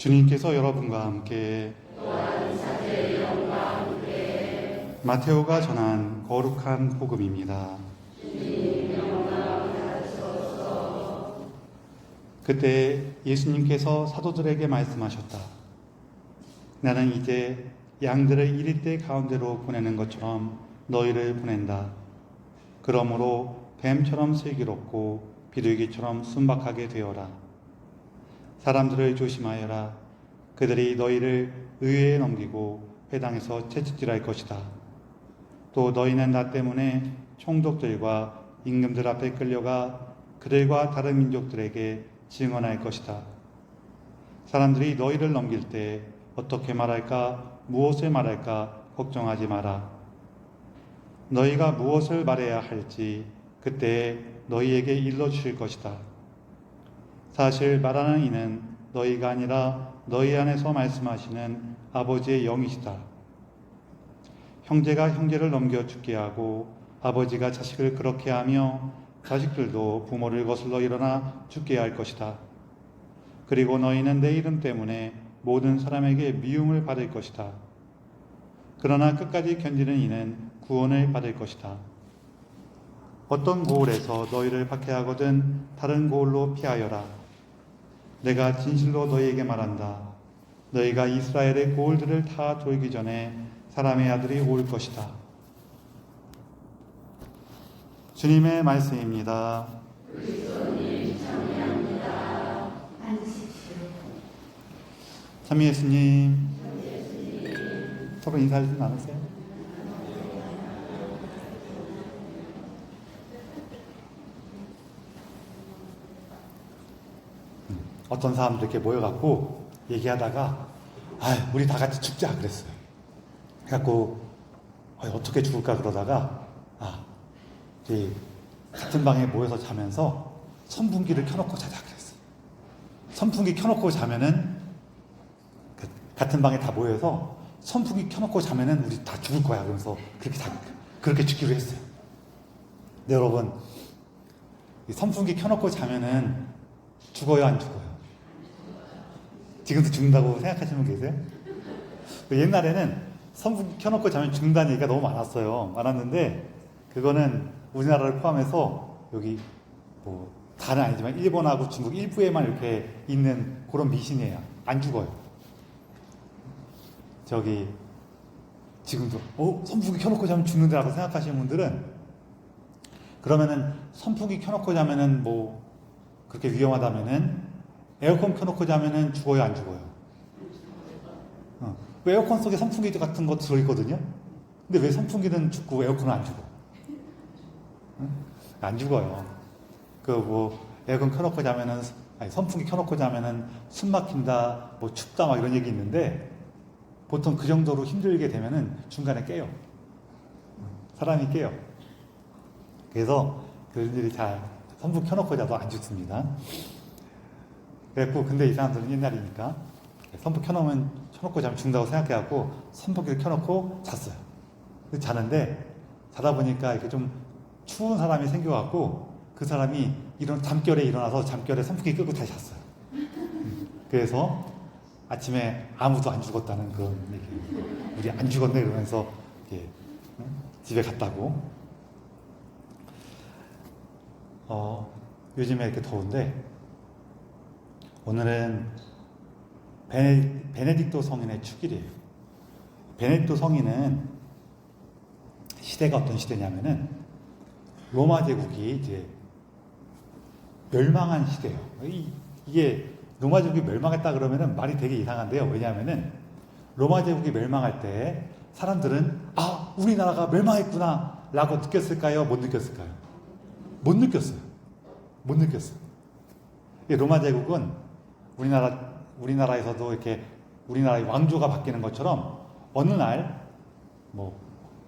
주님께서 여러분과 함께 마테오가 전한 거룩한 복음입니다. 그때 예수님께서 사도들에게 말씀하셨다. 나는 이제 양들을 이리떼 가운데로 보내는 것처럼 너희를 보낸다. 그러므로 뱀처럼 슬기롭고 비둘기처럼 순박하게 되어라. 사람들을 조심하여라. 그들이 너희를 의회에 넘기고 회당에서 채찍질할 것이다. 또 너희는 나 때문에 총독들과 임금들 앞에 끌려가 그들과 다른 민족들에게 증언할 것이다. 사람들이 너희를 넘길 때 어떻게 말할까, 무엇을 말할까 걱정하지 마라. 너희가 무엇을 말해야 할지 그때 너희에게 일러주실 것이다. 사실 말하는 이는 너희가 아니라 너희 안에서 말씀하시는 아버지의 영이시다. 형제가 형제를 넘겨 죽게 하고 아버지가 자식을 그렇게 하며 자식들도 부모를 거슬러 일어나 죽게 할 것이다. 그리고 너희는 내 이름 때문에 모든 사람에게 미움을 받을 것이다. 그러나 끝까지 견디는 이는 구원을 받을 것이다. 어떤 고을에서 너희를 박해하거든 다른 고을로 피하여라. 내가 진실로 너희에게 말한다. 너희가 이스라엘의 고을들을 다 돌기 전에 사람의 아들이 올 것이다. 주님의 말씀입니다. 그리스도님 찬양합니다. 앉으십시오. 참미 예수님, 서로 인사를 좀 나누세요. 어떤 사람들 이렇게 모여갖고 얘기하다가 우리 다 같이 죽자 그랬어요. 그래갖고 어떻게 죽을까 그러다가 이제 같은 방에 모여서 자면서 선풍기를 켜놓고 자자 그랬어요. 선풍기 켜놓고 자면은 같은 방에 다 모여서 선풍기 켜놓고 자면은 우리 다 죽을 거야 그러면서 그렇게 죽기로 했어요. 근데 여러분, 이 선풍기 켜놓고 자면은 죽어요 안 죽어요? 지금도 죽는다고 생각하시는 분 계세요? 옛날에는 선풍기 켜놓고 자면 죽는다는 얘기가 너무 많았는데 그거는 우리나라를 포함해서 여기 뭐 다는 아니지만 일본하고 중국 일부에만 이렇게 있는 그런 미신이에요. 안 죽어요. 지금도 선풍기 켜놓고 자면 죽는다라고 생각하시는 분들은 그러면은 선풍기 켜놓고 자면은 뭐 그렇게 위험하다면은 에어컨 켜놓고 자면은 죽어요 안 죽어요? 왜 에어컨 속에 선풍기 같은 거 들어있거든요? 근데 왜 선풍기는 죽고 에어컨은 안 죽어? 안 죽어요. 에어컨 켜놓고 자면은, 선풍기 켜놓고 자면은 숨 막힌다, 뭐 춥다, 막 이런 얘기 있는데, 보통 그 정도로 힘들게 되면은 중간에 깨요. 사람이 깨요. 그래서 그들이 선풍기 켜놓고 자도 안 죽습니다. 그래갖고, 근데 이 사람들은 옛날이니까, 선풍기 켜놓고 자면 죽는다고 생각해갖고, 선풍기를 켜놓고 잤어요. 자는데, 자다 보니까 이렇게 좀 추운 사람이 생겨갖고 그 사람이 잠결에 일어나서 잠결에 선풍기 끄고 다시 잤어요. 그래서 아침에 아무도 안 죽었다는 그런 얘기. 우리 안 죽었네 그러면서 집에 갔다고. 요즘에 이렇게 더운데 오늘은 베네딕토 성인의 축일이에요. 베네딕토 성인은 시대가 어떤 시대냐면은 로마 제국이 이제 멸망한 시대예요. 이게 로마 제국이 멸망했다 그러면은 말이 되게 이상한데요. 왜냐하면은 로마 제국이 멸망할 때 사람들은 우리나라가 멸망했구나 라고 느꼈을까요? 못 느꼈을까요? 못 느꼈어요. 로마 제국은 우리나라에서도 이렇게 우리나라의 왕조가 바뀌는 것처럼 어느 날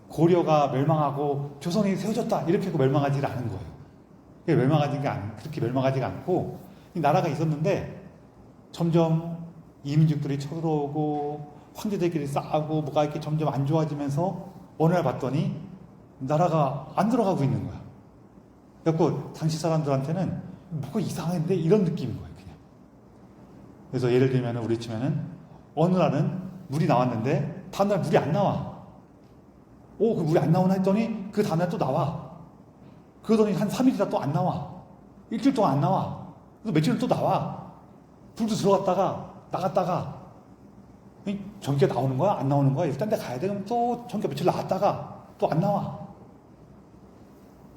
고려가 멸망하고 조선이 세워졌다 이렇게 하고 멸망하지 않은 거예요. 그렇게 멸망하지가 않고 이 나라가 있었는데 점점 이민족들이 쳐들어오고 황제들끼리 싸우고 뭐가 이렇게 점점 안 좋아지면서 어느 날 봤더니 나라가 안 들어가고 있는 거야. 그래서 당시 사람들한테는 뭐가 이상한데 이런 느낌인 거예요. 그냥 그래서 예를 들면 우리 치면은 어느 날은 물이 나왔는데 다음날 물이 안 나와. 오, 그 물이 안 나오나 했더니 그 다음날 또 나와. 그러더니 한 3일이다 또 안 나와. 일주일 동안 안 나와. 그래서 며칠은 또 나와. 불도 들어갔다가 나갔다가 전기가 나오는 거야? 안 나오는 거야? 일단 데 가야 돼. 그럼 또 전기가 며칠 나갔다가 또 안 나와.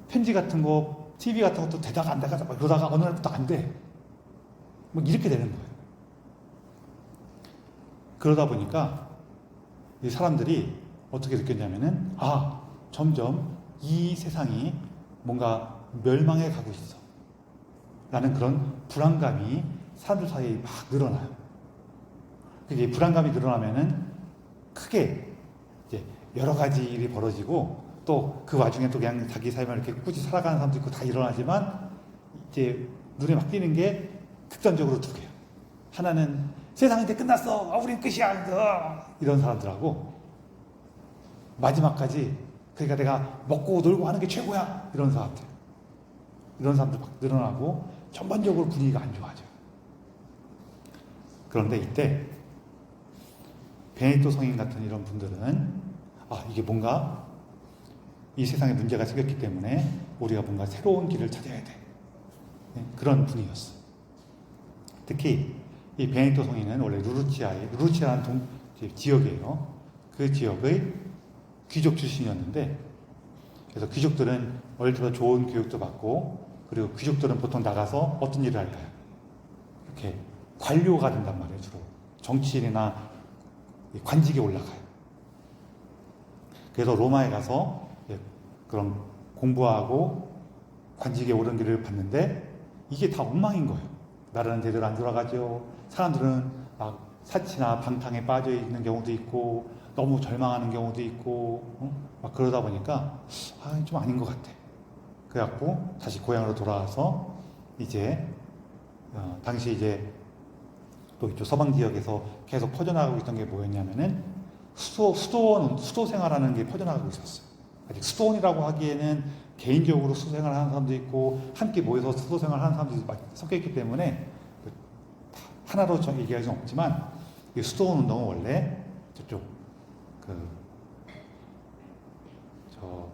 편지 같은 거, TV 같은 것도 되다가 안 되다가 그러다가 어느 날부터 안 돼. 뭐 이렇게 되는 거예요. 그러다 보니까 이 사람들이 어떻게 느꼈냐면은 점점 이 세상이 뭔가 멸망해 가고 있어 라는 그런 불안감이 사람들 사이에 막 늘어나요. 그게 불안감이 늘어나면은 크게 이제 여러 가지 일이 벌어지고 또 그 와중에 또 그냥 자기 삶을 이렇게 꾸준히 살아가는 사람도 있고 다 일어나지만 이제 눈에 막 띄는 게 극단적으로 두 개예요. 하나는 세상이 이제 끝났어. 우린 끝이야. 이런 사람들하고 마지막까지 그러니까 내가 먹고 놀고 하는 게 최고야. 이런 사람들. 이런 사람들 막 늘어나고 전반적으로 분위기가 안 좋아져요. 그런데 이때 베네딕토 성인 같은 이런 분들은 이게 뭔가 이 세상에 문제가 생겼기 때문에 우리가 뭔가 새로운 길을 찾아야 돼. 그런 분이었어요. 특히 이 베네딕토 성인은 원래 루르치아라는 지역이에요. 그 지역의 귀족 출신이었는데, 그래서 귀족들은 어릴 때부터 좋은 교육도 받고, 그리고 귀족들은 보통 나가서 어떤 일을 할까요? 이렇게 관료가 된단 말이에요. 주로 정치인이나 관직에 올라가요. 그래서 로마에 가서 그런 공부하고 관직에 오른 길을 봤는데 이게 다 엉망인 거예요. 나라는 제대로 안 돌아가죠. 사람들은 막 사치나 방탕에 빠져 있는 경우도 있고 너무 절망하는 경우도 있고 막 그러다 보니까 좀 아닌 것 같아. 그래갖고 다시 고향으로 돌아와서 이제 당시 이제 또 이쪽 서방 지역에서 계속 퍼져나가고 있던 게 뭐였냐면은 수도 생활하는 게 퍼져나가고 있었어요. 아직 수도원이라고 하기에는 개인적으로 수도 생활을 하는 사람도 있고 함께 모여서 수도 생활을 하는 사람들이 섞여 있기 때문에 하나로 얘기할 수는 없지만 이 수도원 운동은 원래 저쪽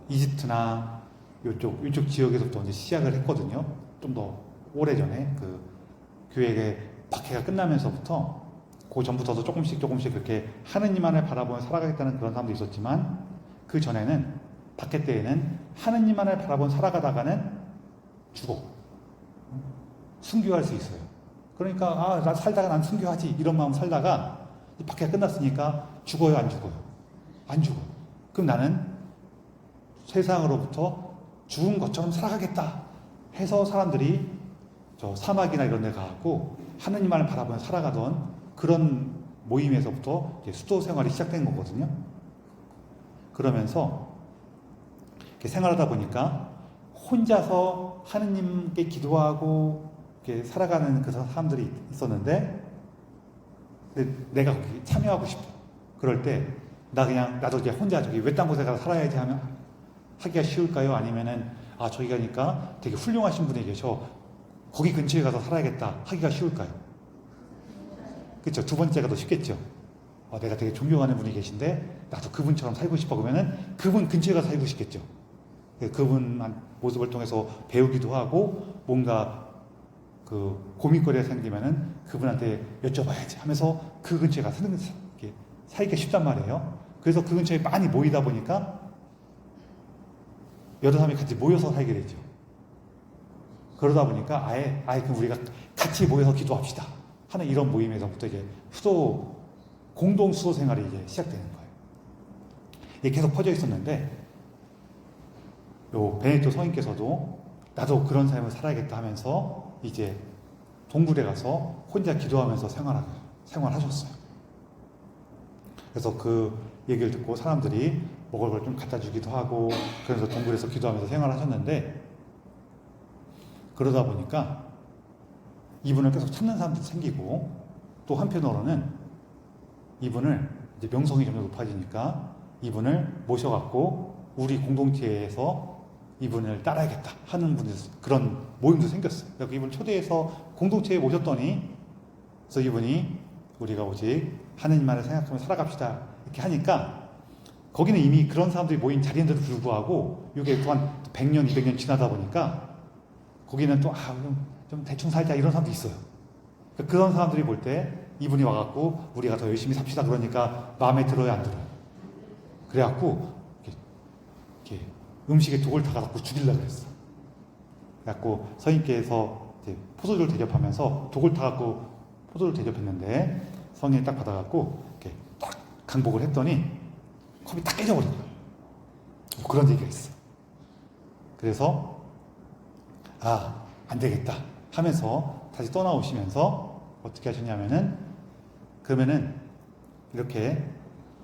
이집트나 이쪽 지역에서부터 이제 시작을 했거든요. 좀 더 오래전에 그 교회의 박해가 끝나면서부터 그 전부터도 조금씩 그렇게 하느님만을 바라보며 살아가겠다는 그런 사람도 있었지만 그 전에는 박해 때에는 하느님만을 바라보며 살아가다가는 죽어. 순교할 수 있어요. 그러니까 나 살다가 난 순교하지 이런 마음 살다가 이 박해가 끝났으니까 죽어요, 안 죽어요? 안 죽어. 그럼 나는 세상으로부터 죽은 것처럼 살아가겠다 해서 사람들이 저 사막이나 이런 데 가고 하느님만을 바라보며 살아가던 그런 모임에서부터 수도 생활이 시작된 거거든요. 그러면서 이렇게 생활하다 보니까 혼자서 하느님께 기도하고 이렇게 살아가는 그 사람들이 있었는데 내가 거기 참여하고 싶어. 그럴 때 나도 이제 혼자 저기 외딴 곳에 가서 살아야지 하면 하기가 쉬울까요? 아니면은 저기 가니까 되게 훌륭하신 분이 계셔. 거기 근처에 가서 살아야겠다 하기가 쉬울까요? 그렇죠. 두 번째가 더 쉽겠죠. 내가 되게 존경하는 분이 계신데 나도 그분처럼 살고 싶어. 그러면은 그분 근처에 가서 살고 싶겠죠. 그분 모습을 통해서 배우기도 하고 뭔가 그 고민거리가 생기면은 그분한테 여쭤봐야지 하면서 그 근처에 가서 살기가 쉽단 말이에요. 그래서 그 근처에 많이 모이다 보니까 여러 사람이 같이 모여서 살게 되죠. 그러다 보니까 아예 그럼 우리가 같이 모여서 기도합시다 하는 이런 모임에서부터 이제 공동 수도 생활이 이제 시작되는 거예요. 이게 계속 퍼져 있었는데 요 베네딕토 성인께서도 나도 그런 삶을 살아야겠다 하면서 이제 동굴에 가서 혼자 기도하면서 생활하셨어요. 그래서 그 얘기를 듣고 사람들이 먹을 걸 좀 갖다 주기도 하고 그래서 동굴에서 기도하면서 생활하셨는데 그러다 보니까 이분을 계속 찾는 사람들이 생기고 또 한편으로는 이분을 이제 명성이 점점 높아지니까 이분을 모셔갖고 우리 공동체에서 이분을 따라야겠다 하는 그런 모임도 생겼어요. 그래서 이분을 초대해서 공동체에 모셨더니 그래서 이분이 우리가 오직 하느님만을 생각하며 살아갑시다 이렇게 하니까 거기는 이미 그런 사람들이 모인 자리인데도 불구하고 이게 또한 100년, 200년 지나다 보니까 거기는 또 좀 대충 살자 이런 사람도 있어요. 그러니까 그런 사람들이 볼 때 이분이 와갖고 우리가 더 열심히 삽시다 그러니까 마음에 들어요, 안 들어요? 그래갖고 이렇게 음식에 독을 타갖고 죽이려고 그랬어. 그래갖고 성인께서 이제 포도주를 대접하면서 독을 타갖고 포도를 대접했는데 성인이 딱 받아갖고 이렇게 딱 강복을 했더니 컵이 딱 깨져버린 거예요. 뭐 그런 얘기가 있어. 그래서 안 되겠다 하면서 다시 떠나오시면서 어떻게 하셨냐면은 그러면은 이렇게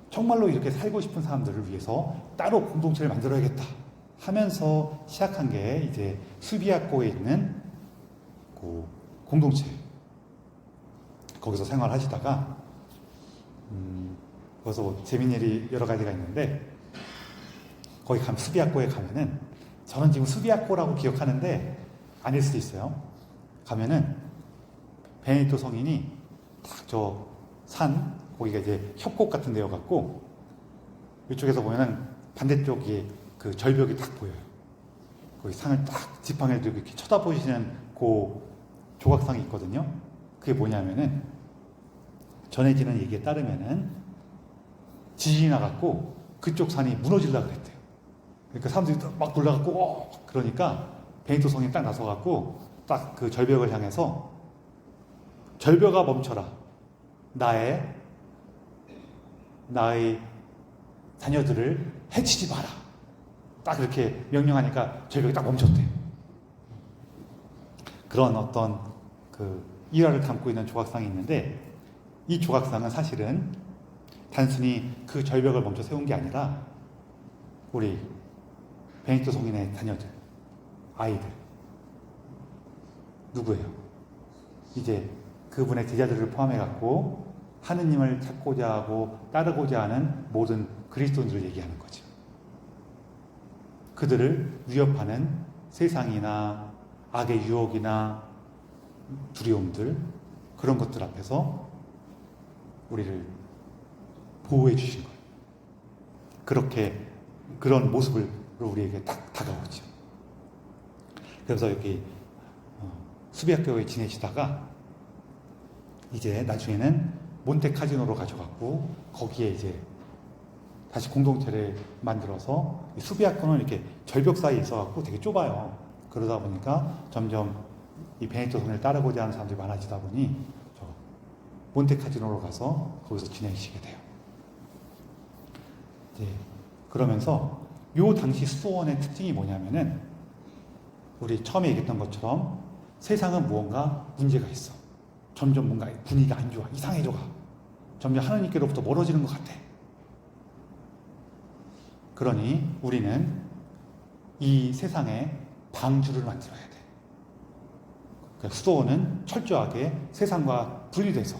정말로 이렇게 살고 싶은 사람들을 위해서 따로 공동체를 만들어야겠다 하면서 시작한 게 이제 수비학고에 있는 그 공동체. 거기서 생활하시다가 거기서 뭐 재밌는 일이 여러 가지가 있는데 거기 수비학고에 가면은 저는 지금 수비학고라고 기억하는데 아닐 수도 있어요. 가면은 베네디토 성인이 딱 저 산 거기가 이제 협곡 같은 데여 갖고 이쪽에서 보면은 반대쪽에 그 절벽이 딱 보여요. 거기 산을 딱 지팡이를 들고 이렇게 쳐다보시는 그 조각상이 있거든요. 그게 뭐냐면은 전해지는 얘기에 따르면은 지진이 나갖고 그쪽 산이 무너지려고 그랬대요. 그러니까 사람들이 막 놀라갖고 그러니까 베네디토 성인이 딱 나서갖고 딱 그 절벽을 향해서 절벽아 멈춰라. 나의 자녀들을 해치지 마라. 딱 이렇게 명령하니까 절벽이 딱 멈췄대요. 그런 어떤 그 일화를 담고 있는 조각상이 있는데 이 조각상은 사실은 단순히 그 절벽을 멈춰 세운 게 아니라 우리 베네디토 성인의 자녀들, 아이들 누구예요? 이제 그분의 제자들을 포함해 갖고 하느님을 찾고자 하고 따르고자 하는 모든 그리스도인들을 얘기하는 거죠. 그들을 위협하는 세상이나 악의 유혹이나 두려움들 그런 것들 앞에서 우리를 보호해 주신 거예요. 그렇게 그런 모습을 우리에게 딱 다가오죠. 그래서 여기 수비학교에 지내시다가 이제 나중에는 몬테카지노로 가셔갖고 거기에 이제 다시 공동체를 만들어서 수비학교는 이렇게 절벽 사이에 있어갖고 되게 좁아요. 그러다 보니까 점점 이 베네디토 성인을 따르고자 하는 사람들이 많아지다 보니 저 몬테카지노로 가서 거기서 지내시게 돼요. 이제 그러면서 요 당시 수도원의 특징이 뭐냐면은 우리 처음에 얘기했던 것처럼 세상은 무언가 문제가 있어. 점점 뭔가 분위기가 안 좋아. 이상해져가. 점점 하나님께로부터 멀어지는 것 같아. 그러니 우리는 이 세상에 방주를 만들어야 돼. 그러니까 수도원은 철저하게 세상과 분리돼서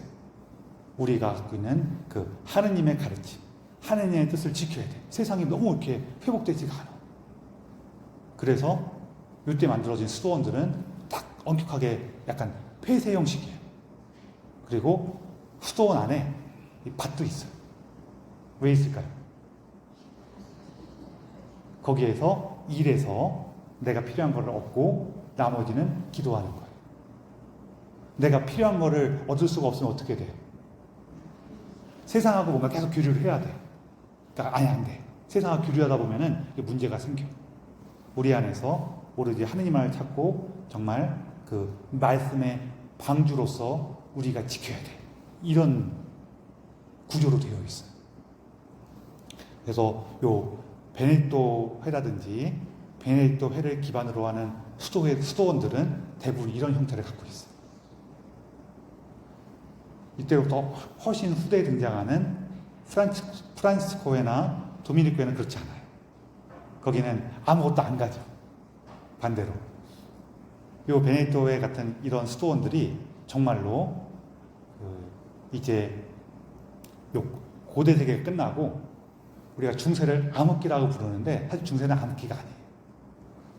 우리가 갖고 있는 그 하느님의 가르침, 하느님의 뜻을 지켜야 돼. 세상이 너무 이렇게 회복되지가 않아. 그래서 이때 만들어진 수도원들은 딱 엄격하게 약간 폐쇄 형식이에요. 그리고 수도원 안에 이 밭도 있어요. 왜 있을까요? 거기에서 일해서 내가 필요한 것을 얻고 나머지는 기도하는 거예요. 내가 필요한 것을 얻을 수가 없으면 어떻게 돼요? 세상하고 뭔가 계속 교류를 해야 돼. 그러니까 안 돼. 세상하고 교류하다 보면은 문제가 생겨. 우리 안에서 오로지 하느님을 찾고 정말 그 말씀의 방주로서 우리가 지켜야 돼. 이런 구조로 되어 있어요. 그래서 요 베네디토 회라든지 베네디토 회를 기반으로 하는 수도원들은 대부분 이런 형태를 갖고 있어요. 이때부터 훨씬 후대에 등장하는 프란치스코 회나 도미니코 회는 그렇지 않아요. 거기는 아무것도 안 가져. 반대로. 요 베네디토 회 같은 이런 수도원들이 정말로 이제 요 고대 세계가 끝나고 우리가 중세를 암흑기라고 부르는데 사실 중세는 암흑기가 아니에요.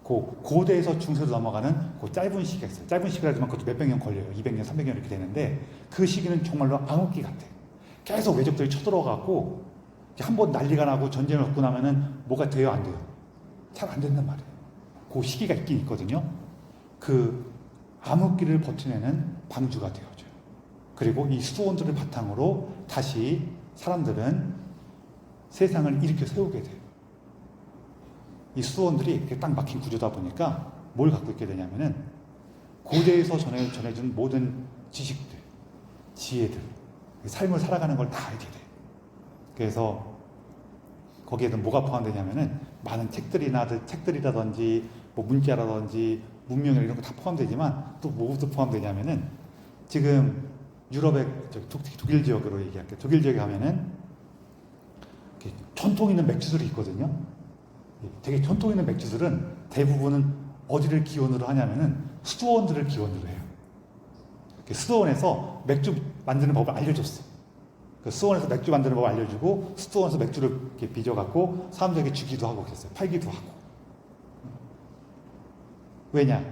고대에서 중세로 넘어가는 그 짧은 시기가 있어요. 짧은 시기라지만 그것도 몇백 년 걸려요. 200년, 300년 이렇게 되는데 그 시기는 정말로 암흑기 같아요. 계속 외적들이 쳐들어가고 한번 난리가 나고 전쟁을 겪고 나면은 뭐가 돼요, 안 돼요? 잘 안 된단 말이에요. 그 시기가 있긴 있거든요. 그 암흑기를 버텨내는 방주가 되어줘요. 그리고 이 수도원들을 바탕으로 다시 사람들은 세상을 일으켜 세우게 돼요. 이 수도원들이 이렇게 딱 막힌 구조다 보니까 뭘 갖고 있게 되냐면은 고대에서 전해준 모든 지식들, 지혜들, 삶을 살아가는 걸 다 알게 돼요. 그래서 거기에는 뭐가 포함되냐면은 많은 책들이라든지 뭐 문자라든지 문명 이런 거 다 포함되지만 또 뭐부터 포함되냐면은 지금 유럽의 특히 독일 지역으로 얘기할게요. 독일 지역에 가면은 전통 있는 맥주들이 있거든요. 되게 전통 있는 맥주들은 대부분은 어디를 기원으로 하냐면은 수도원들을 기원으로 해요. 수도원에서 맥주 만드는 법을 알려줬어. 그 수도원에서 맥주 만드는 법을 알려주고 수도원에서 맥주를 이렇게 빚어갖고 사람들에게 주기도 하고 그랬어요. 팔기도 하고. 왜냐?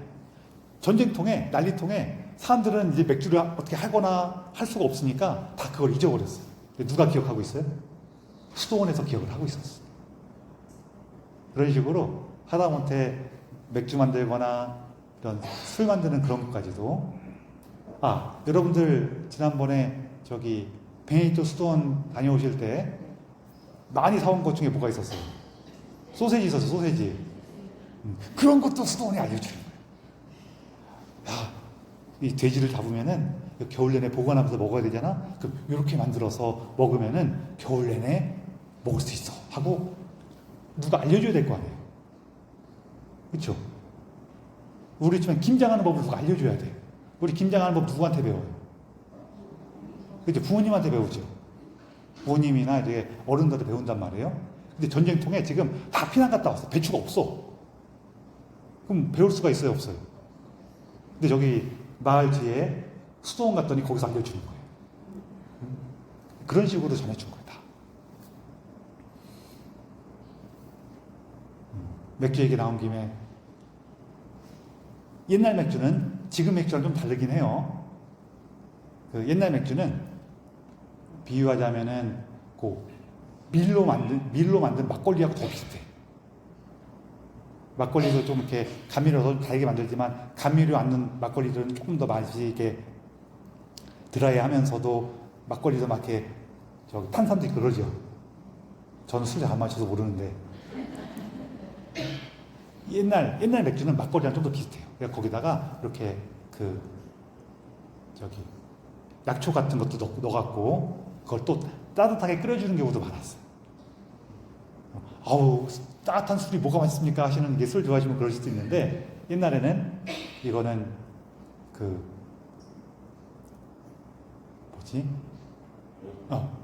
전쟁통에 난리통에 사람들은 이제 맥주를 어떻게 하거나 할 수가 없으니까 다 그걸 잊어버렸어요. 누가 기억하고 있어요? 수도원에서 기억을 하고 있었어요. 그런 식으로 하다못해 맥주 만들거나 이런 술 만드는 그런 것까지도 여러분들 지난번에 베네디토 수도원 다녀오실 때 많이 사온 것 중에 뭐가 있었어요? 소세지 있었어요. 소세지. 그런 것도 수도원이 알려주는 거예요. 이 돼지를 잡으면은 겨울 내내 보관하면서 먹어야 되잖아. 그럼 이렇게 만들어서 먹으면은 겨울 내내 먹을 수 있어 하고 누가 알려줘야 될 거 아니에요. 그렇죠? 우리 집엔 김장하는 법을 누가 알려줘야 돼. 우리 김장하는 법 누구한테 배워요? 그죠? 부모님한테 배우죠. 부모님이나 이제 어른들한테 배운단 말이에요. 근데 전쟁통에 지금 다 피난 갔다 왔어. 배추가 없어. 그럼 배울 수가 있어요, 없어요? 근데 저기 마을 뒤에 수도원 갔더니 거기서 알려주는 거예요. 그런 식으로 전해준 거예요, 다. 맥주 얘기 나온 김에 옛날 맥주는 지금 맥주랑 좀 다르긴 해요. 그 옛날 맥주는 비유하자면은 밀로 만든 막걸리하고 더 비슷해. 막걸리도 좀 이렇게 감미료도 달게 만들지만 감미료 않는 막걸리들은 조금 더 맛이 이렇게 드라이하면서도 막걸리도 막 이렇게 탄산도 있고 그러죠. 저는 술 잘 안 마셔서 모르는데 옛날 맥주는 막걸리랑 좀 더 비슷해요. 그러니까 거기다가 이렇게 약초 같은 것도 넣어갖고 그걸 또 따뜻하게 끓여주는 경우도 많았어요. 아우 따뜻한 술이 뭐가 맛있습니까 하시는 게 술 좋아하시면 그럴 수도 있는데 옛날에는 이거는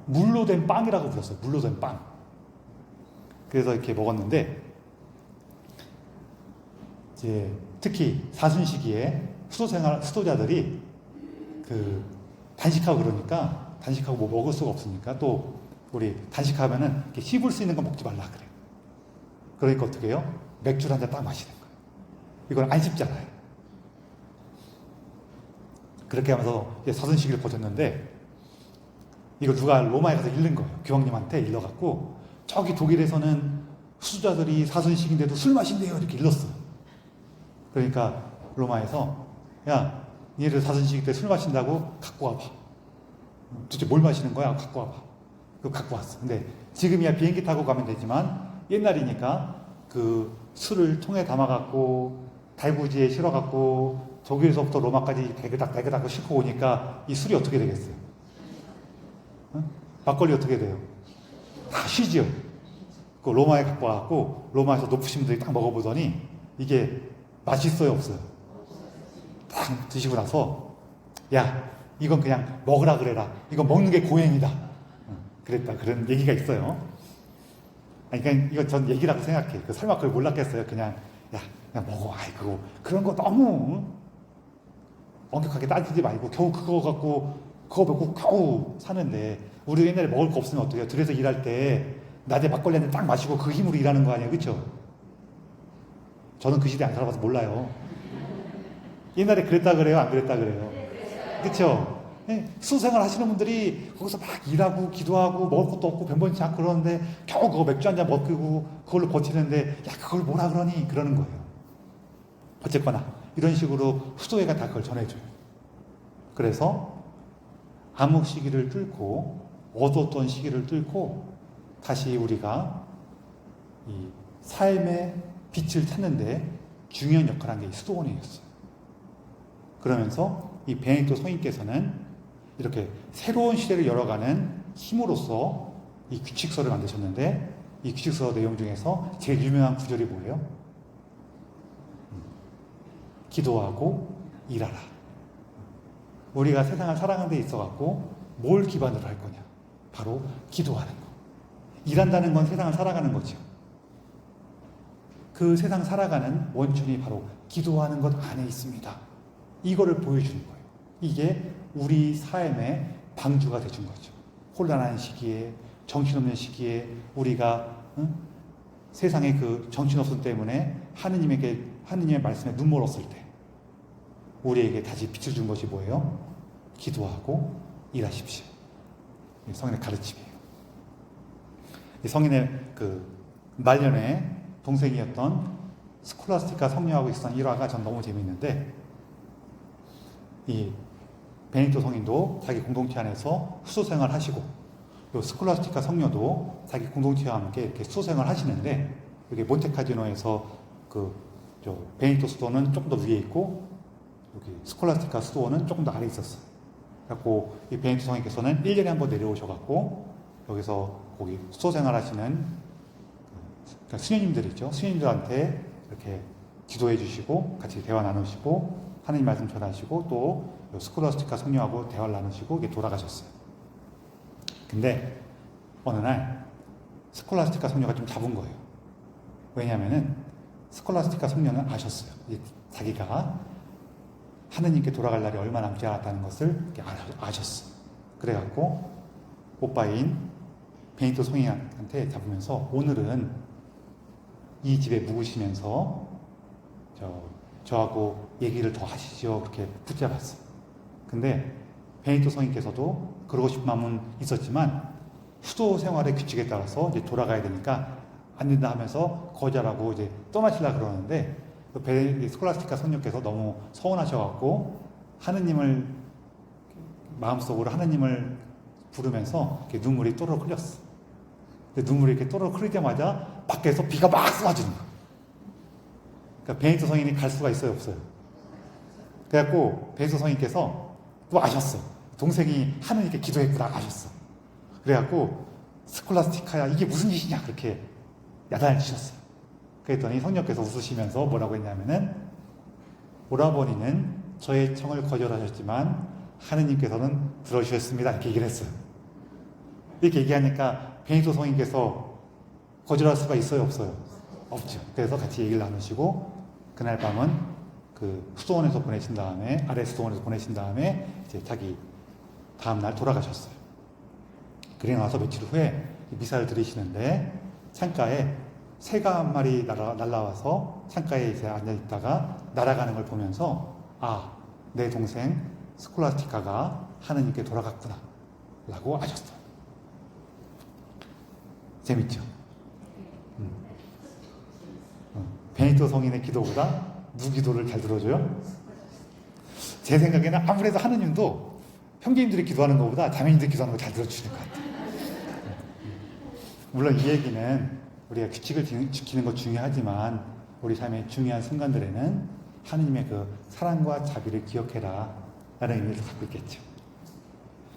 물로 된 빵이라고 불렀어요. 물로 된 빵. 그래서 이렇게 먹었는데 이제 특히 사순시기에 수도자들이 단식하고 그러니까 단식하고 뭐 먹을 수가 없으니까 또 우리 단식하면은 이렇게 씹을 수 있는 거 먹지 말라 그래요. 그러니까 어떻게 해요? 맥주를 한 잔 딱 마시는 거예요. 이건 안 씹잖아요. 그렇게 하면서 사순시기를 버텼는데 이걸 누가 로마에 가서 읽는 거예요. 교황님한테 읽어갖고 저기 독일에서는 수도자들이 사순시기인데도 술 마신대요 이렇게 읽었어요. 그러니까 로마에서 야 얘를 사순시기 때 술 마신다고 갖고 와봐. 도대체 뭘 마시는 거야? 갖고 와봐. 그거 갖고 왔어. 근데 지금이야 비행기 타고 가면 되지만 옛날이니까 그 술을 통에 담아갖고 달구지에 실어갖고 독일에서부터 로마까지 대그닥 싣고 오니까 이 술이 어떻게 되겠어요? 막걸리 어떻게 돼요? 다 쉬죠. 그 로마에 갖고 와갖고 로마에서 높으신 분들이 딱 먹어보더니 이게 맛있어요, 없어요? 딱 드시고 나서 야 이건 그냥 먹으라 그래라. 이건 먹는 게 고행이다. 그랬다. 그런 얘기가 있어요. 그러니까 이거 전 얘기라고 생각해. 설마 그걸 몰랐겠어요. 그냥 먹어. 아이고 그런 거 너무 엄격하게 따지지 말고 겨우 그거 갖고 그거 먹고 겨우 사는데 우리 옛날에 먹을 거 없으면 어떡해요? 들에서 일할 때 낮에 막걸리 한 잔 딱 마시고 그 힘으로 일하는 거 아니에요, 그렇죠? 저는 그 시대 안 살아봐서 몰라요. 옛날에 그랬다 그래요? 안 그랬다 그래요? 그렇죠? 네, 수생활 하시는 분들이 거기서 막 일하고 기도하고 먹을 것도 없고 변변치 않고 그러는데 겨우 그거 맥주 한잔 먹고 그걸로 버티는데 야 그걸 뭐라 그러니? 그러는 거예요. 어쨌거나 이런 식으로 수도회가 다 그걸 전해줘요. 그래서 암흑 시기를 뚫고 어두웠던 시기를 뚫고 다시 우리가 이 삶의 빛을 찾는데 중요한 역할을 한 게 수도원이었어요. 그러면서 이 베네딕토 성인께서는 이렇게 새로운 시대를 열어가는 힘으로써 이 규칙서를 만드셨는데 이 규칙서 내용 중에서 제일 유명한 구절이 뭐예요? 기도하고 일하라. 우리가 세상을 살아가는 데 있어갖고 뭘 기반으로 할 거냐? 바로 기도하는 거. 일한다는 건 세상을 살아가는 거죠. 그 세상 살아가는 원천이 바로 기도하는 것 안에 있습니다. 이거를 보여주는 거예요. 이게 우리 삶의 방주가 되준 거죠. 혼란한 시기에, 정신없는 시기에 우리가 세상의 그 정신없음 때문에 하느님의 말씀에 눈멀었을 때 우리에게 다시 빛을 준 것이 뭐예요? 기도하고 일하십시오. 성인의 가르침이에요. 성인의 그 말년에 동생이었던 스콜라스티카 성녀하고 있었던 일화가 전 너무 재미있는데 이 베네딕토 성인도 자기 공동체 안에서 수도생활 하시고 또 스콜라스티카 성녀도 자기 공동체와 함께 이렇게 수도생활 하시는데 여기 몬테카지노에서 베네딕토 수도는 조금 더 위에 있고 여기 스콜라스티카 수도원은 조금 더 아래에 있었어요. 그래갖고 이 베네딕토 성인께서는 1년에 한 번 내려오셔갖고 여기서 거기 수도생활 하시는 그러니까 수녀님들이죠. 수녀님들한테 이렇게 기도해 주시고 같이 대화 나누시고 하나님 말씀 전하시고 또 스콜라스티카 성녀하고 대화를 나누시고 이렇게 돌아가셨어요. 근데 어느 날 스콜라스티카 성녀가 좀 잡은 거예요. 왜냐하면은 스콜라스티카 성녀는 아셨어요. 자기가 하느님께 돌아갈 날이 얼마 남지 않았다는 것을 아셨어. 그래갖고 오빠인 베네딕토 성인한테 잡으면서 오늘은 이 집에 묵으시면서 저하고 얘기를 더 하시죠. 그렇게 붙잡았어요. 근데 베네딕토 성인께서도 그러고 싶은 마음은 있었지만 수도 생활의 규칙에 따라서 이제 돌아가야 되니까 안 된다 하면서 거절하고 이제 떠나시려고 그러는데 스콜라스티카 성녀께서 너무 서운하셔갖고 하느님을 마음속으로 하느님을 부르면서 이렇게 눈물이 또르륵 흘렸어. 근데 눈물이 이렇게 또르륵 흐르자마자 밖에서 비가 막 쏟아지는 거야. 그러니까 베네딕토 성인이 갈 수가 있어요, 없어요? 그래갖고 베네딕토 성인께서 또 아셨어. 동생이 하느님께 기도했구나 아셨어. 그래갖고 스콜라스티카야 이게 무슨 짓이냐 그렇게 야단을 치셨어요. 그랬더니 성녀께서 웃으시면서 뭐라고 했냐면은 오라버니는 저의 청을 거절하셨지만 하느님께서는 들어주셨습니다. 이렇게 얘기를 했어요. 이렇게 얘기하니까 베네딕토 성인께서 거절할 수가 있어요, 없어요? 없죠. 그래서 같이 얘기를 나누시고 그날 밤은 그 수도원에서 보내신 다음에 아래 수도원에서 보내신 다음에 이제 자기 다음날 돌아가셨어요. 그래 나서 며칠 후에 미사를 드리시는데 창가에 새가 한 마리 날라와서 창가에 이제 앉아 있다가 날아가는 걸 보면서 내 동생 스콜라스티카가 하느님께 돌아갔구나 라고 아셨어요. 재밌죠? 베네딕토 성인의 기도보다 누구 기도를 잘 들어줘요? 제 생각에는 아무래도 하느님도 형제님들이 기도하는 것보다 자매님들이 기도하는 거 잘 들어주시는 것 같아요. 물론 이 얘기는 우리가 규칙을 지키는 것 중요하지만 우리 삶의 중요한 순간들에는 하느님의 그 사랑과 자비를 기억해라 라는 의미를 갖고 있겠죠.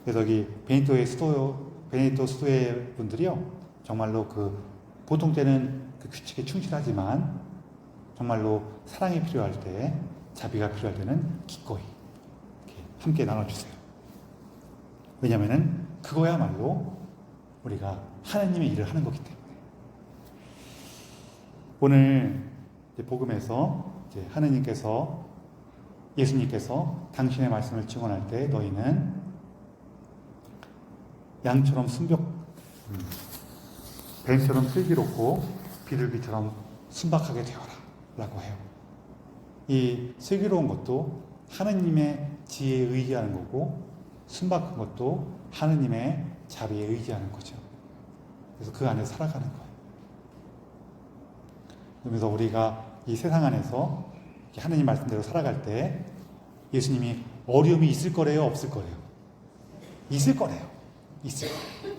그래서 여기 베네딕토 수도회 분들이요 정말로 보통 때는 그 규칙에 충실하지만 정말로 사랑이 필요할 때 자비가 필요할 때는 기꺼이 이렇게 함께 나눠주세요. 왜냐하면은 그거야말로 우리가 하나님의 일을 하는 거기 때문에. 오늘 이제 복음에서 이제 하느님께서 예수님께서 당신의 말씀을 증언할 때 너희는 양처럼 뱀처럼 슬기롭고 비둘기처럼 순박하게 되어라 해요. 이 슬기로운 것도 하느님의 지혜에 의지하는 거고, 순박한 것도 하느님의 자비에 의지하는 거죠. 그래서 그 안에 살아가는 거예요. 그래서 우리가 이 세상 안에서 하느님 말씀대로 살아갈 때 예수님이 어려움이 있을 거래요, 없을 거래요? 있을 거래요. 있을 거래요.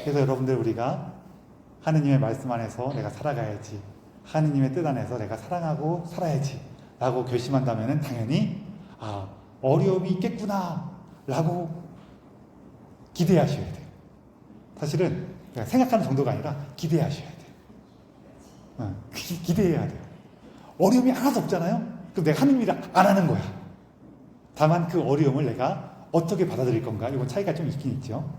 그래서 여러분들 우리가 하느님의 말씀 안에서 내가 살아가야지, 하느님의 뜻 안에서 내가 사랑하고 살아야지 라고 결심한다면 당연히 어려움이 있겠구나 라고 기대하셔야 돼요. 사실은 생각하는 정도가 아니라 기대하셔야 돼요. 기대해야 돼요. 어려움이 하나도 없잖아요. 그럼 내가 하느님 일 안 하는 거야. 다만 그 어려움을 내가 어떻게 받아들일 건가, 이건 차이가 좀 있긴 있죠.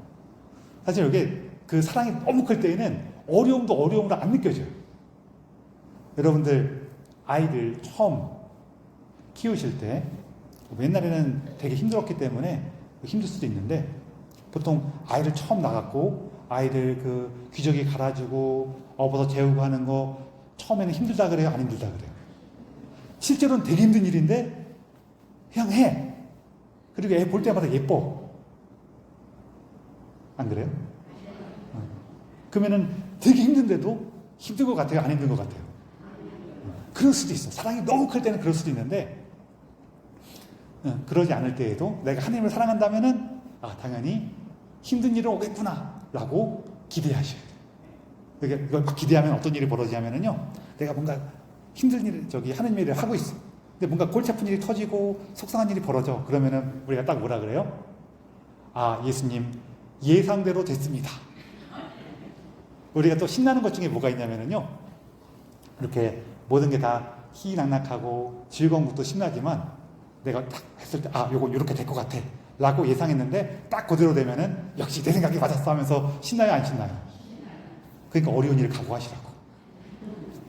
사실 이게 그 사랑이 너무 클 때에는 어려움도 어려움으로 안 느껴져요. 여러분들 아이들 처음 키우실 때 옛날에는 되게 힘들었기 때문에 힘들 수도 있는데, 보통 아이를 처음 나갔고 아이들 그 기저귀 갈아주고 업어서 재우고 하는 거 처음에는 힘들다 그래요, 안 힘들다 그래요? 실제로는 되게 힘든 일인데 그냥 해. 그리고 애 볼 때마다 예뻐. 안 그래요? 그러면은 되게 힘든데도 힘든 것 같아요, 안 힘든 것 같아요? 그럴 수도 있어. 사랑이 너무 클 때는 그럴 수도 있는데, 그러지 않을 때에도 내가 하나님을 사랑한다면은 당연히 힘든 일은 오겠구나 라고 기대하셔야 돼요. 이걸 막 기대하면 어떤 일이 벌어지냐면요, 내가 뭔가 힘든 일, 하나님의 일을 하고 있어. 근데 뭔가 골치 아픈 일이 터지고 속상한 일이 벌어져. 그러면은 우리가 딱 뭐라 그래요? 예수님 예상대로 됐습니다. 우리가 또 신나는 것 중에 뭐가 있냐면요, 이렇게 모든 게 다 희낙낙하고 즐거운 것도 신나지만 내가 딱 했을 때 요건 이렇게 될 것 같아 라고 예상했는데 딱 그대로 되면은 역시 내 생각이 맞았어 하면서 신나요, 안 신나요? 그러니까 어려운 일을 각오하시라고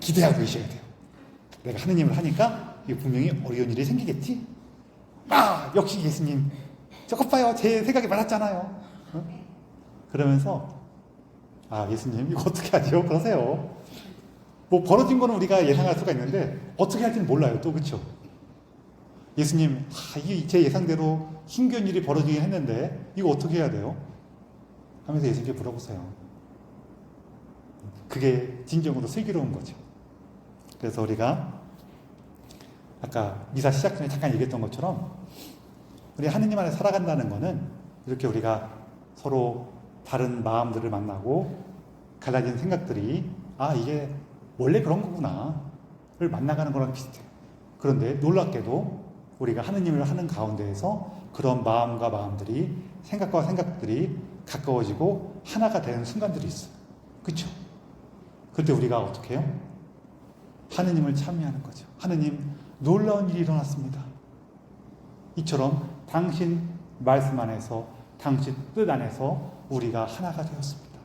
기대하고 계셔야 돼요. 내가 하느님을 하니까 이게 분명히 어려운 일이 생기겠지? 역시 예수님 저것 봐요, 제 생각이 맞았잖아요. 그러면서 예수님 이거 어떻게 하죠? 그러세요. 뭐 벌어진 거는 우리가 예상할 수가 있는데 어떻게 할지는 몰라요 또. 그렇죠? 예수님 이게 제 예상대로 힘겨운 일이 벌어지긴 했는데 이거 어떻게 해야 돼요? 하면서 예수님께 물어보세요. 그게 진정으로 슬기로운 거죠. 그래서 우리가 아까 미사 시작 전에 잠깐 얘기했던 것처럼 우리 하느님 안에 살아간다는 거는 이렇게 우리가 서로 다른 마음들을 만나고 갈라진 생각들이 이게 원래 그런 거구나를 만나가는 거랑 비슷해요. 그런데 놀랍게도 우리가 하느님을 하는 가운데에서 그런 마음과 마음들이, 생각과 생각들이 가까워지고 하나가 되는 순간들이 있어요. 그렇죠? 그때 우리가 어떻게 해요? 하느님을 찬미하는 거죠. 하느님 놀라운 일이 일어났습니다. 이처럼 당신 말씀 안에서, 당신 뜻 안에서 우리가 하나가 되었습니다.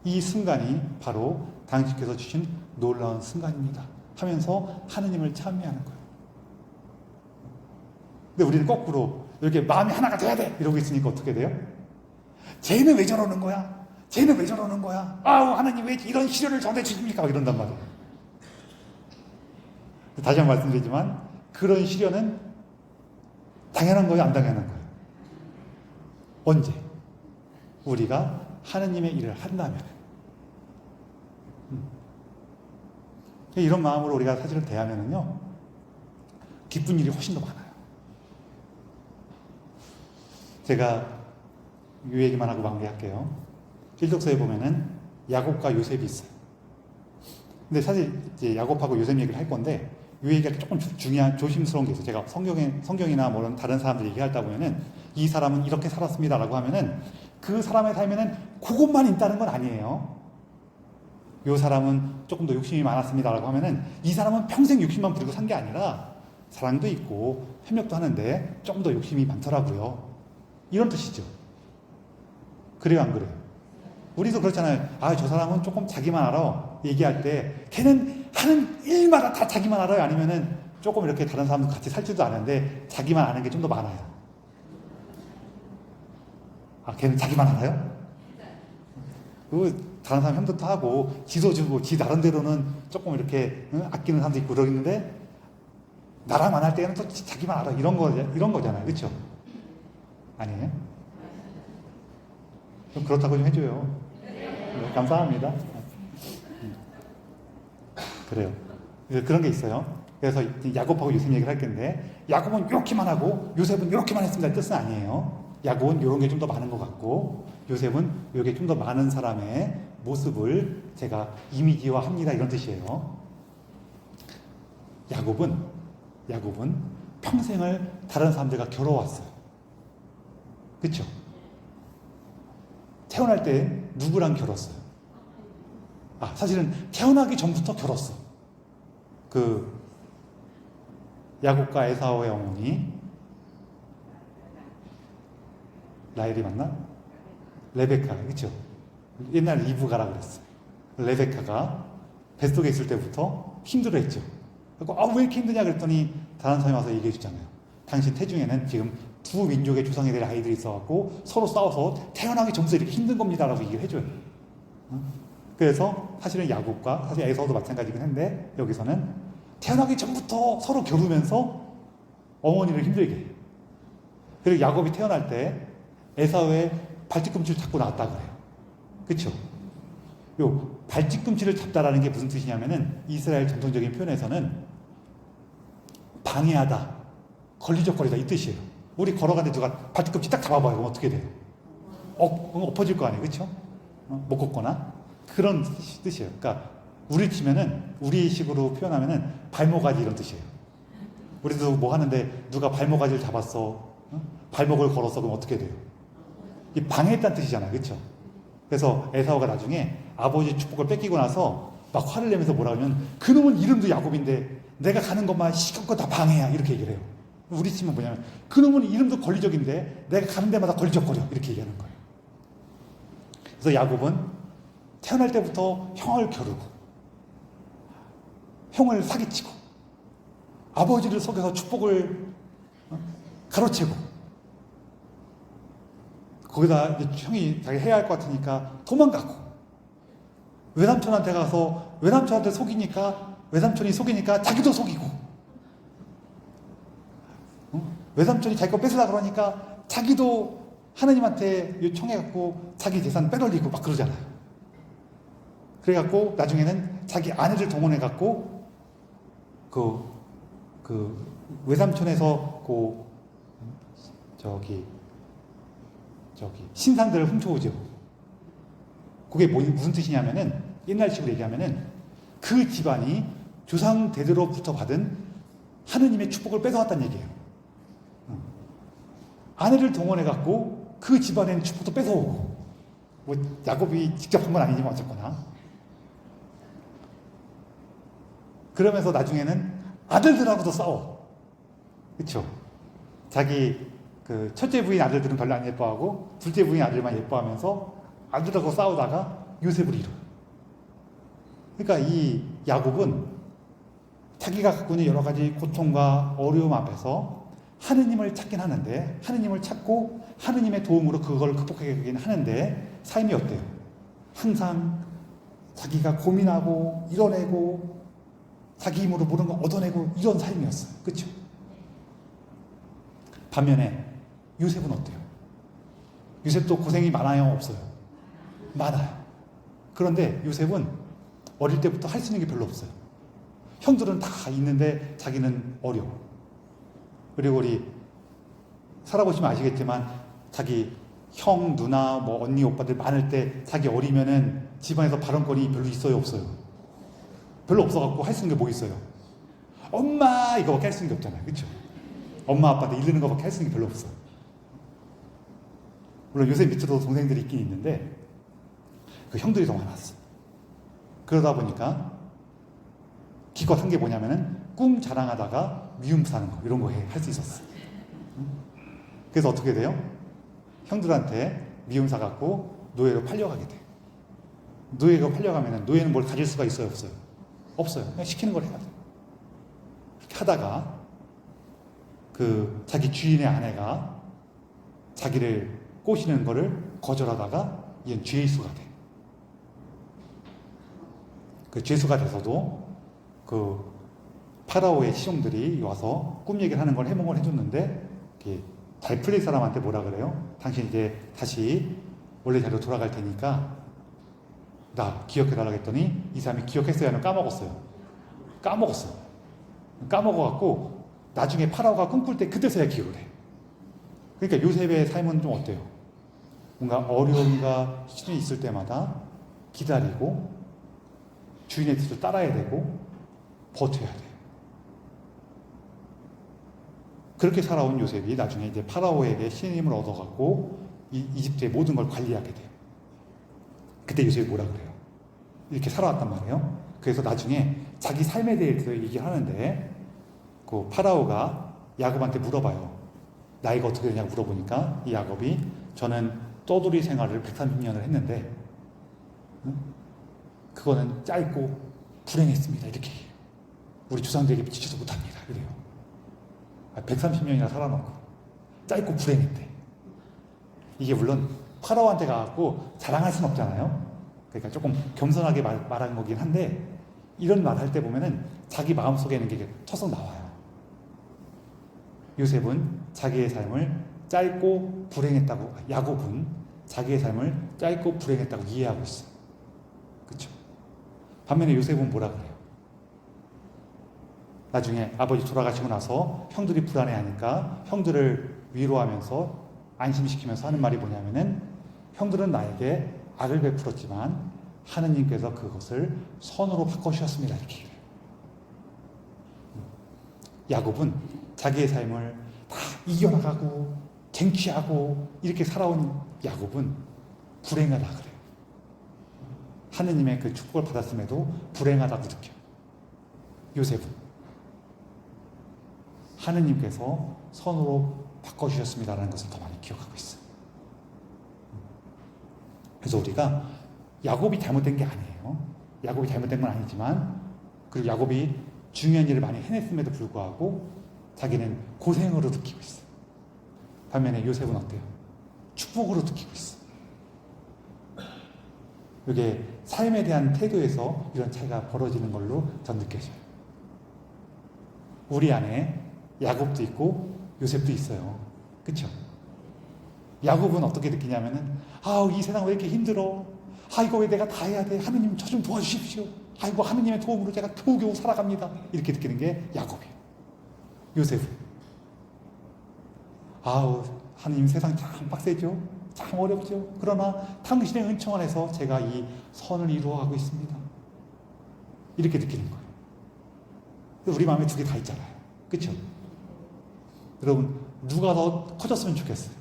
이 순간이 바로 당신께서 주신 놀라운 순간입니다 하면서 하느님을 찬미하는 거예요. 근데 우리는 거꾸로 이렇게 마음이 하나가 돼야 돼 이러고 있으니까 어떻게 돼요? 쟤는 왜 저러는 거야? 쟤는 왜 저러는 거야? 하나님 왜 이런 시련을 저한테 주십니까? 이런단 말이에요. 다시 한번 말씀드리지만 그런 시련은 당연한 거예요, 안 당연한 거예요? 언제? 우리가 하느님의 일을 한다면. 이런 마음으로 우리가 사실을 대하면은요, 기쁜 일이 훨씬 더 많아요. 제가 이 얘기만 하고 마무리할게요. 필독서에 보면은 야곱과 요셉이 있어요. 근데 사실 이제 야곱하고 요셉 얘기를 할 건데 이 얘기가 조금 중요한 조심스러운 게 있어요. 제가 성경이나 뭐 다른 사람들 얘기하다 보면은 이 사람은 이렇게 살았습니다라고 하면은 그 사람의 삶에는 그것만 있다는 건 아니에요. 이 사람은 조금 더 욕심이 많았습니다라고 하면은 이 사람은 평생 욕심만 부리고 산 게 아니라 사랑도 있고 협력도 하는데 조금 더 욕심이 많더라고요. 이런 뜻이죠. 그래요, 안 그래요? 우리도 그렇잖아요. 저 사람은 조금 자기만 알아 얘기할 때 걔는 하는 일마다 다 자기만 알아요? 아니면은 조금 이렇게 다른 사람도 같이 살지도 않은데 자기만 아는 게 좀 더 많아요? 걔는 자기만 알아요? 다른 사람 협력도 하고 지도 주고 지 나름대로는 조금 이렇게 아끼는 사람도 있고 그러는데 나랑 안 할 때는 또 자기만 알아 이런 거잖아요, 그렇죠? 아니에요? 좀 그렇다고 좀 해줘요. 네, 감사합니다. 그래요. 그런 게 있어요. 그래서 야곱하고 요셉 얘기를 할 텐데 야곱은 이렇게만 하고 요셉은 이렇게만 했습니다. 뜻은 아니에요. 야곱은 이런 게 좀 더 많은 것 같고 요셉은 이게 좀 더 많은 사람의 모습을 제가 이미지화합니다. 이런 뜻이에요. 야곱은 평생을 다른 사람들과 겨뤄왔어요. 그렇죠? 태어날 때 누구랑 겨뤘어요? 사실은 태어나기 전부터 겨뤘어. 야곱과 에사오의 어머니 라헬이 맞나? 레베카, 그렇죠? 옛날 이브가라 그랬어. 레베카가 뱃속에 있을 때부터 힘들어했죠. 그리고 왜 이렇게 힘드냐 그랬더니 다른 사람이 와서 얘기해 주잖아요. 당신 태중에는 지금 두 민족의 조상이 될 아이들이 있어갖고 서로 싸워서 태어나기 전부터 이렇게 힘든 겁니다라고 얘기를 해줘요. 그래서 사실은 야곱과 사실 에사오도 마찬가지긴 한데 여기서는 태어나기 전부터 서로 겨루면서 어머니를 힘들게 해요. 그리고 야곱이 태어날 때 에사오의 발뒤꿈치를 잡고 나왔다 그래요. 그렇죠? 요 발뒤꿈치를 잡다라는 게 무슨 뜻이냐면은 이스라엘 전통적인 표현에서는 방해하다, 걸리적거리다 이 뜻이에요. 우리 걸어가는데 누가 발뒤꿈치 딱 잡아봐요. 그럼 어떻게 돼요? 엎어질 거 아니에요, 그렇죠? 못 걷거나 그런 뜻이에요. 그러니까 우리 치면은 우리식으로 표현하면은 발목아지 이런 뜻이에요. 우리도 뭐 하는데 누가 발목아지를 잡았어, 발목을 걸었어, 그럼 어떻게 돼요? 이 방해했다는 뜻이잖아요, 그렇죠? 그래서 에사오가 나중에 아버지 축복을 뺏기고 나서 막 화를 내면서 뭐라 하면 그놈은 이름도 야곱인데 내가 가는 것만 시간껏 다 방해야 이렇게 얘기를 해요. 우리 치면 뭐냐면 그놈은 이름도 권리적인데 내가 가는 데마다 권리적거려 이렇게 얘기하는 거예요. 그래서 야곱은 태어날 때부터 형을 겨루고 형을 사기치고 아버지를 속여서 축복을 가로채고 거기다 형이 자기 해야 할 것 같으니까 도망가고 외삼촌한테 가서 외삼촌한테 속이니까 외삼촌이 속이니까 자기도 속이고 외삼촌이 자기 거 뺏으려고 그러니까 자기도 하느님한테 요청해갖고 자기 재산 빼돌리고 막 그러잖아요. 그래갖고 나중에는 자기 아내를 동원해갖고 외삼촌에서 신상들을 훔쳐오죠. 그게 무슨 뜻이냐면은 옛날식으로 얘기하면은 그 집안이 조상 대대로부터 받은 하느님의 축복을 뺏어왔다는 얘기예요. 아내를 동원해갖고 그 집안에는 축복도 뺏어오고 뭐 야곱이 직접 한 건 아니지만 어쨌거나 그러면서 나중에는 아들들하고도 싸워. 그렇죠? 자기 첫째 부인 아들들은 별로 안 예뻐하고 둘째 부인 아들만 예뻐하면서 아들하고 싸우다가 요셉을 잃어. 그러니까 이 야곱은 자기가 갖고 있는 여러 가지 고통과 어려움 앞에서 하느님을 찾긴 하는데 하느님을 찾고 하느님의 도움으로 그걸 극복하긴 하는데 삶이 어때요? 항상 자기가 고민하고 이뤄내고 자기 힘으로 모든 걸 얻어내고 이런 삶이었어요. 그렇죠? 반면에 요셉은 어때요? 요셉도 고생이 많아요? 없어요? 많아요. 그런데 요셉은 어릴 때부터 할 수 있는 게 별로 없어요. 형들은 다 있는데 자기는 어려워. 그리고 우리 살아보시면 아시겠지만 자기 형, 누나, 뭐 언니, 오빠들 많을 때 자기 어리면은 집안에서 발언권이 별로 있어요? 없어요? 별로 없어갖고 할 수 있는 게 뭐 있어요? 엄마 이거밖에 할 수 있는 게 없잖아요. 그렇죠? 엄마 아빠한테 이르는 것밖에 할 수 있는 게 별로 없어요. 물론 요새 밑으로 동생들이 있긴 있는데 그 형들이 더 많았어. 그러다 보니까 기껏 한 게 뭐냐면은 꿈 자랑하다가 미움 사는 거 이런 거 할 수 있었어. 그래서 어떻게 돼요? 형들한테 미움 사갖고 노예로 팔려가게 돼. 노예가 팔려가면은 노예는 뭘 가질 수가 있어요? 없어요? 없어요. 그냥 시키는 걸 해야 돼. 이렇게 하다가 자기 주인의 아내가 자기를 꼬시는 거를 거절하다가 얘는 죄의 수가 돼. 그 죄수가 돼서도 그 파라오의 시종들이 와서 꿈 얘기를 하는 걸 해몽을 해줬는데 잘 풀릴 사람한테 뭐라 그래요? 당신 이제 다시 원래 자리로 돌아갈 테니까 나 기억해달라고 했더니 이 사람이 기억했어야 하는 까먹었어요. 까먹어갖고 나중에 파라오가 꿈꿀 때 그때서야 기억을 해. 그러니까 요셉의 삶은 좀 어때요? 뭔가 어려움과 시련이 있을 때마다 기다리고 주인의 뜻을 따라야 되고 버텨야 돼요. 그렇게 살아온 요셉이 나중에 이제 파라오에게 신임을 얻어갖고 이집트의 모든 걸 관리하게 돼요. 그때 요셉이 뭐라 그래요? 이렇게 살아왔단 말이에요. 그래서 나중에 자기 삶에 대해서 얘기를 하는데 그 파라오가 야곱한테 물어봐요. 나이가 어떻게 되냐고 물어보니까 이 야곱이 저는 떠돌이 생활을 130년을 했는데 그거는 짧고 불행했습니다. 이렇게 얘기해요. 우리 조상들에게 미치지도 못합니다. 이래요. 130년이나 살아놓고 짧고 불행했대. 이게 물론 파라오한테 가갖고 자랑할 순 없잖아요. 그러니까 조금 겸손하게 말한 거긴 한데 이런 말 할 때 보면은 자기 마음속에 있는 게 터서 나와요. 요셉은 자기의 삶을 짧고 불행했다고, 야곱은 자기의 삶을 짧고 불행했다고 이해하고 있어요. 그렇죠? 반면에 요셉은 뭐라 그래요? 나중에 아버지 돌아가시고 나서 형들이 불안해하니까 형들을 위로하면서 안심시키면서 하는 말이 뭐냐면은 형들은 나에게 악을 베풀었지만 하느님께서 그것을 선으로 바꿔주셨습니다. 이렇게 얘기해요. 야곱은 자기의 삶을 다 이겨나가고 쟁취하고 이렇게 살아온 야곱은 불행하다 그래요. 하느님의 그 축복을 받았음에도 불행하다고 느껴요. 요셉은 하느님께서 선으로 바꿔주셨습니다라는 것을 더 많이 기억하고 있어요. 그래서 우리가 야곱이 잘못된 게 아니에요. 야곱이 잘못된 건 아니지만 그리고 야곱이 중요한 일을 많이 해냈음에도 불구하고 자기는 고생으로 느끼고 있어요. 반면에 요셉은 어때요? 축복으로 느끼고 있어요. 이게 삶에 대한 태도에서 이런 차이가 벌어지는 걸로 전 느껴져요. 우리 안에 야곱도 있고 요셉도 있어요. 그렇죠? 야곱은 어떻게 느끼냐면은 이 세상 왜 이렇게 힘들어? 이거 왜 내가 다 해야 돼? 하느님 저 좀 도와주십시오. 아이고 하느님의 도움으로 제가 겨우겨우 살아갑니다. 이렇게 느끼는 게 야곱이에요. 요셉은 하느님 세상 참 빡세죠? 참 어렵죠? 그러나 당신의 은총 안에서 제가 이 선을 이루어가고 있습니다. 이렇게 느끼는 거예요. 우리 마음에 두 개 다 있잖아요. 그렇죠? 여러분 누가 더 커졌으면 좋겠어요?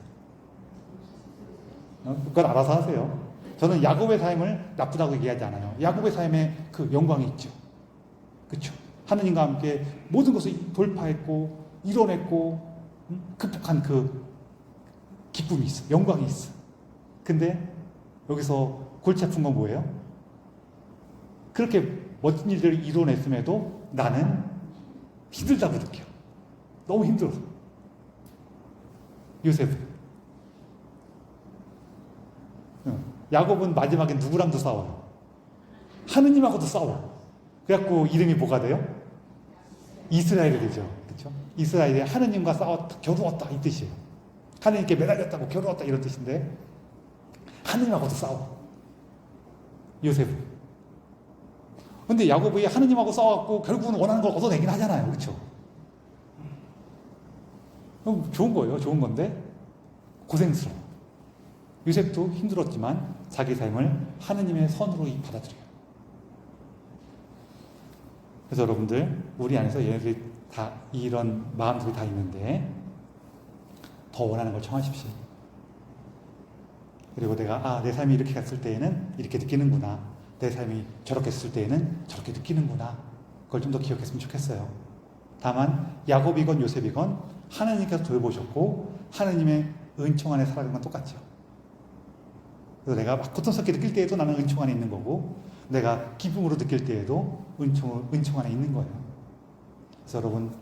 그건 알아서 하세요. 저는 야곱의 삶을 나쁘다고 얘기하지 않아요. 야곱의 삶에 그 영광이 있죠. 그렇죠? 하느님과 함께 모든 것을 돌파했고 이뤄냈고 극복한 그 기쁨이 있어. 영광이 있어. 근데 여기서 골치 아픈 건 뭐예요? 그렇게 멋진 일들을 이뤄냈음에도 나는 힘들다고 느껴. 너무 힘들어. 요셉은 야곱은 마지막에 누구랑도 싸워요? 하느님하고도 싸워. 그래갖고 이름이 뭐가 돼요? 이스라엘이 되죠. 그렇죠? 이스라엘이 하느님과 싸웠다, 겨루었다 이 뜻이에요. 하느님께 매달렸다고 겨루었다 이런 뜻인데 하느님하고도 싸워. 요셉은. 근데 야곱이 하느님하고 싸워갖고 결국은 원하는 걸 얻어내긴 하잖아요. 그렇죠? 좋은 거예요. 좋은 건데 고생스러워. 요셉도 힘들었지만 자기 삶을 하느님의 선으로 받아들여요. 그래서 여러분들 우리 안에서 얘네들이 다 이런 마음들이 다 있는데 더 원하는 걸 청하십시오. 그리고 내가 내 삶이 이렇게 갔을 때에는 이렇게 느끼는구나. 내 삶이 저렇게 했을 때에는 저렇게 느끼는구나. 그걸 좀 더 기억했으면 좋겠어요. 다만 야곱이건 요셉이건 하느님께서 돌보셨고 하느님의 은총 안에 살아가는 건 똑같죠. 그래서 내가 막 고통스럽게 느낄 때에도 나는 은총 안에 있는 거고 내가 기쁨으로 느낄 때에도 은총 안에 있는 거예요. 그래서 여러분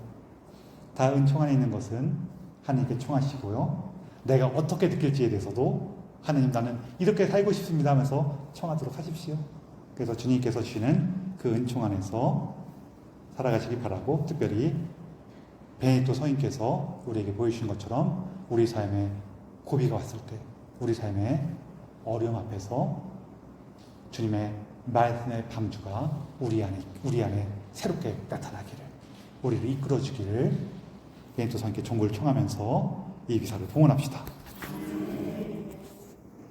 다 은총 안에 있는 것은 하느님께 청하시고요. 내가 어떻게 느낄지에 대해서도 하느님 나는 이렇게 살고 싶습니다 하면서 청하도록 하십시오. 그래서 주님께서 주시는 그 은총 안에서 살아가시기 바라고, 특별히 베네딕토 성인께서 우리에게 보여주신 것처럼 우리 삶에 고비가 왔을 때, 우리 삶의 어려움 앞에서 주님의 말씀의 방주가 우리 안에 새롭게 나타나기를, 우리를 이끌어주기를 베네딕토 성인께 종구를 청하면서 이 미사를 봉헌합시다.